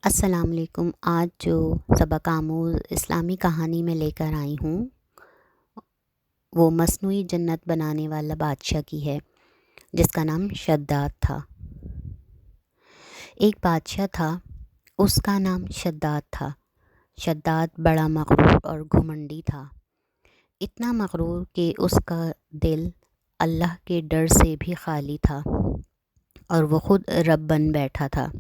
السلام علیکم۔ آج جو سبق آموز اسلامی کہانی میں لے کر آئی ہوں وہ مصنوعی جنت بنانے والا بادشاہ کی ہے، جس کا نام شداد تھا۔ ایک بادشاہ تھا، اس کا نام شداد تھا۔ شداد بڑا مغرور اور گھمنڈی تھا، اتنا مغرور کہ اس کا دل اللہ کے ڈر سے بھی خالی تھا اور وہ خود رب بن بیٹھا تھا۔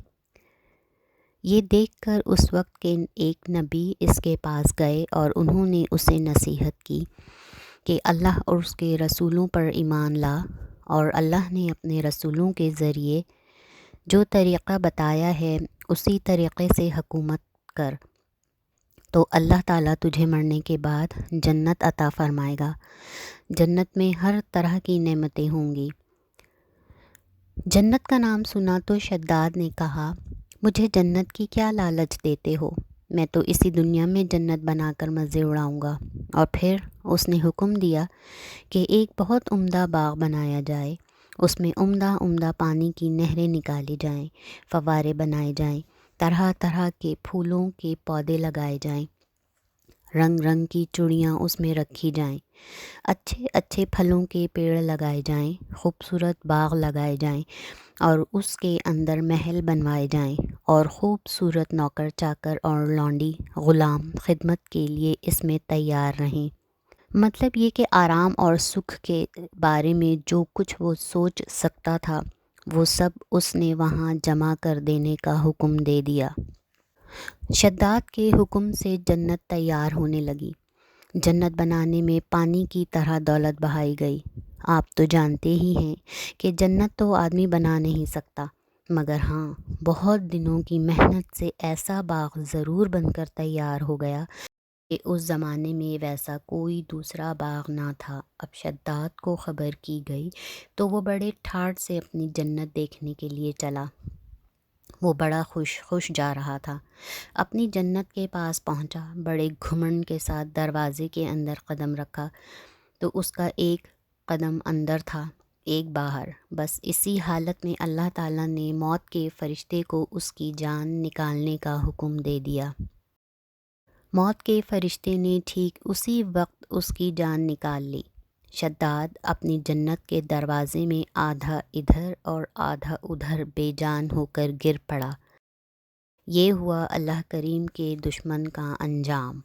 یہ دیکھ کر اس وقت کے ایک نبی اس کے پاس گئے اور انہوں نے اسے نصیحت کی کہ اللہ اور اس کے رسولوں پر ایمان لا، اور اللہ نے اپنے رسولوں کے ذریعے جو طریقہ بتایا ہے اسی طریقے سے حکومت کر، تو اللہ تعالیٰ تجھے مرنے کے بعد جنت عطا فرمائے گا۔ جنت میں ہر طرح کی نعمتیں ہوں گی۔ جنت کا نام سنا تو شداد نے کہا، مجھے جنت کی کیا لالچ دیتے ہو؟ میں تو اسی دنیا میں جنت بنا کر مزے اڑاؤں گا۔ اور پھر اس نے حکم دیا کہ ایک بہت عمدہ باغ بنایا جائے، اس میں عمدہ عمدہ پانی کی نہریں نکالی جائیں، فوارے بنائے جائیں، طرح طرح کے پھولوں کے پودے لگائے جائیں، رنگ رنگ کی چڑیاں اس میں رکھی جائیں، اچھے اچھے پھلوں کے پیڑ لگائے جائیں، خوبصورت باغ لگائے جائیں، اور اس کے اندر محل بنوائے جائیں، اور خوبصورت نوکر چاکر اور لونڈی غلام خدمت کے لیے اس میں تیار رہیں۔ مطلب یہ کہ آرام اور سکھ کے بارے میں جو کچھ وہ سوچ سکتا تھا وہ سب اس نے وہاں جمع کر دینے کا حکم دے دیا۔ شداد کے حکم سے جنت تیار ہونے لگی۔ جنت بنانے میں پانی کی طرح دولت بہائی گئی۔ آپ تو جانتے ہی ہیں کہ جنت تو آدمی بنا نہیں سکتا، مگر ہاں، بہت دنوں کی محنت سے ایسا باغ ضرور بن کر تیار ہو گیا کہ اس زمانے میں ویسا کوئی دوسرا باغ نہ تھا۔ اب شداد کو خبر کی گئی تو وہ بڑے ٹھاٹھ سے اپنی جنت دیکھنے کے لیے چلا۔ وہ بڑا خوش جا رہا تھا، اپنی جنت کے پاس پہنچا، بڑے گھمنڈ کے ساتھ دروازے کے اندر قدم رکھا تو اس کا ایک قدم اندر تھا، ایک باہر۔ بس اسی حالت میں اللہ تعالیٰ نے موت کے فرشتے کو اس کی جان نکالنے کا حکم دے دیا۔ موت کے فرشتے نے ٹھیک اسی وقت اس کی جان نکال لی۔ شداد اپنی جنت کے دروازے میں آدھا ادھر اور آدھا ادھر بے جان ہو کر گر پڑا۔ یہ ہوا اللہ کریم کے دشمن کا انجام۔